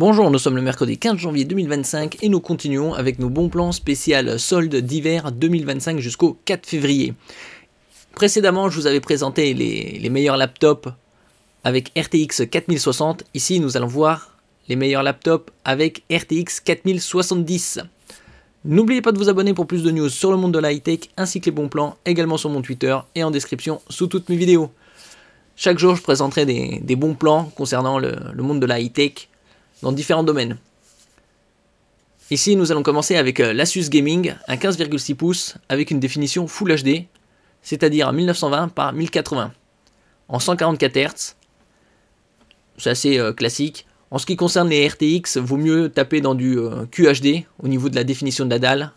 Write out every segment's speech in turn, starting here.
Bonjour, nous sommes le mercredi 15 janvier 2025 et nous continuons avec nos bons plans spécial soldes d'hiver 2025 jusqu'au 4 février. Précédemment, je vous avais présenté les meilleurs laptops avec RTX 4060. Ici, nous allons voir les meilleurs laptops avec RTX 4070. N'oubliez pas de vous abonner pour plus de news sur le monde de la high-tech ainsi que les bons plans, également sur mon Twitter et en description sous toutes mes vidéos. Chaque jour, je présenterai des bons plans concernant le monde de la high-tech dans différents domaines. Ici, nous allons commencer avec l'Asus Gaming, un 15,6 pouces avec une définition Full HD, c'est-à-dire 1920 par 1080, en 144 Hz. C'est assez classique. En ce qui concerne les RTX, vaut mieux taper dans du QHD au niveau de la définition de la dalle.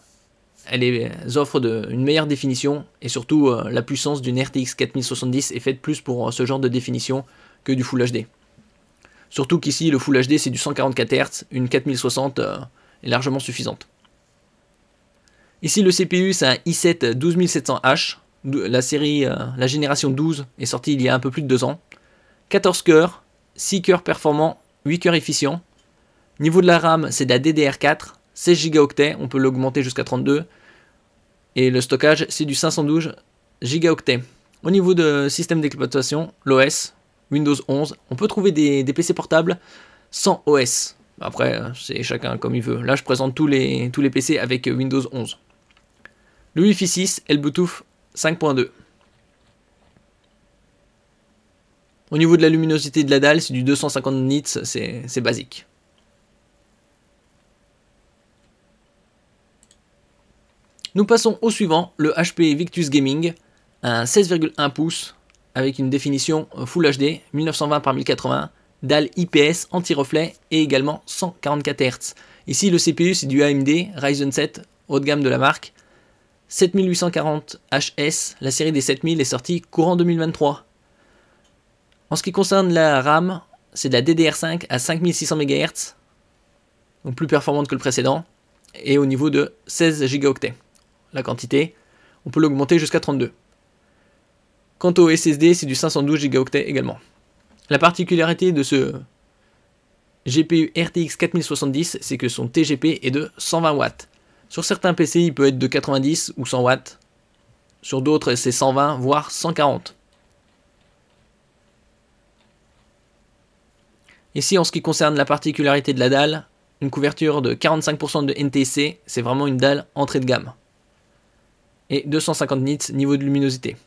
Elles offrent une meilleure définition et surtout la puissance d'une RTX 4070 est faite plus pour ce genre de définition que du Full HD. Surtout qu'ici, le Full HD, c'est du 144 Hz, une 4060 est largement suffisante. Ici, le CPU, c'est un i7 12700H. La génération 12 est sortie il y a un peu plus de 2 ans. 14 cœurs, 6 cœurs performants, 8 cœurs efficients. Niveau de la RAM, c'est de la DDR4, 16 Go, on peut l'augmenter jusqu'à 32. Et le stockage, c'est du 512 Go. Au niveau de système d'exploitation, l'OS, Windows 11, on peut trouver des PC portables sans OS. Après, c'est chacun comme il veut. Là, je présente tous les PC avec Windows 11. Le Wi-Fi 6 et le Bluetooth 5.2. Au niveau de la luminosité de la dalle, c'est du 250 nits, c'est basique. Nous passons au suivant, le HP Victus Gaming, un 16,1 pouces avec une définition Full HD, 1920 par 1080, dalle IPS anti-reflet et également 144 Hz. Ici, le CPU, c'est du AMD Ryzen 7, haut de gamme de la marque, 7840 HS, la série des 7000 est sortie courant 2023. En ce qui concerne la RAM, c'est de la DDR5 à 5600 MHz, donc plus performante que le précédent, et au niveau de 16 Go. La quantité, on peut l'augmenter jusqu'à 32. Quant au SSD, c'est du 512 Go également. La particularité de ce GPU RTX 4070, c'est que son TGP est de 120 watts. Sur certains PC, il peut être de 90 ou 100 watts. Sur d'autres, c'est 120 voire 140. Ici, en ce qui concerne la particularité de la dalle, une couverture de 45% de NTSC, c'est vraiment une dalle entrée de gamme. Et 250 nits niveau de luminosité.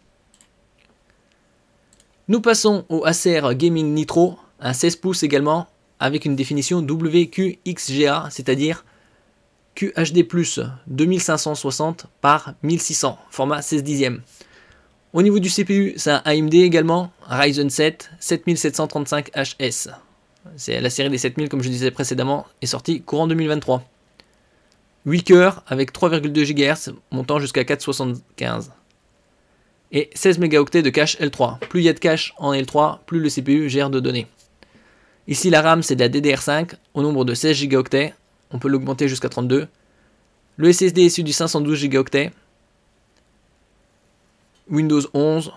Nous passons au Acer Gaming Nitro, un 16 pouces également, avec une définition WQXGA, c'est-à-dire QHD+, 2560 par 1600, format 16 dixièmes. Au niveau du CPU, c'est un AMD également, Ryzen 7, 7735HS. C'est la série des 7000, comme je disais précédemment, est sortie courant 2023. 8 cœurs avec 3,2 GHz, montant jusqu'à 475. Et 16 mégaoctets de cache L3. Plus il y a de cache en L3, plus le CPU gère de données. Ici, la RAM, c'est de la DDR5 au nombre de 16 Go. On peut l'augmenter jusqu'à 32. Le SSD est issu du 512 Go. Windows 11.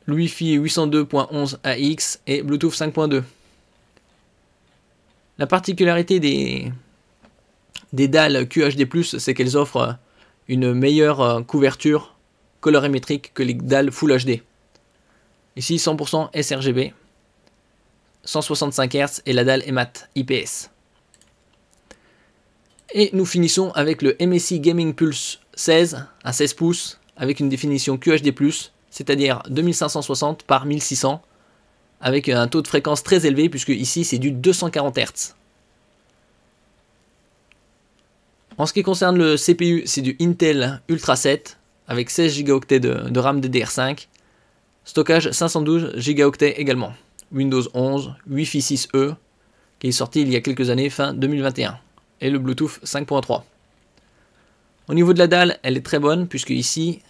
Le Wi-Fi 802.11 AX et Bluetooth 5.2. La particularité des dalles QHD+, c'est qu'elles offrent une meilleure couverture colorimétrique que les dalles Full HD. Ici 100% sRGB, 165 Hz et la dalle est mat IPS. Et nous finissons avec le MSI Gaming Pulse 16 à 16 pouces avec une définition QHD+, c'est-à-dire 2560 par 1600 avec un taux de fréquence très élevé puisque ici c'est du 240 Hz. En ce qui concerne le CPU, c'est du Intel Ultra 7 avec 16 Go de RAM DDR5, stockage 512 Go également, Windows 11, Wi-Fi 6E, qui est sorti il y a quelques années, fin 2021, et le Bluetooth 5.3. Au niveau de la dalle, elle est très bonne, puisque ici,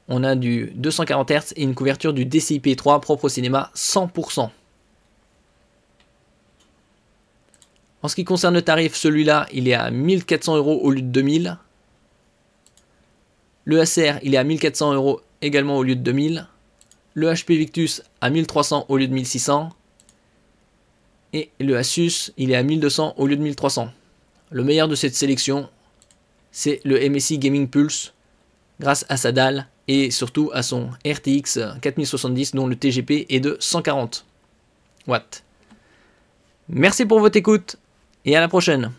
on a du 240 Hz et une couverture du DCI-P3 propre au cinéma 100%. En ce qui concerne le tarif, celui-là, il est à 1400 € au lieu de 2000. Le Acer, il est à 1400 € également au lieu de 2000. Le HP Victus à 1300 au lieu de 1600. Et le Asus, il est à 1200 au lieu de 1300. Le meilleur de cette sélection, c'est le MSI Gaming Pulse, grâce à sa dalle et surtout à son RTX 4070 dont le TGP est de 140 watts. Merci pour votre écoute et à la prochaine.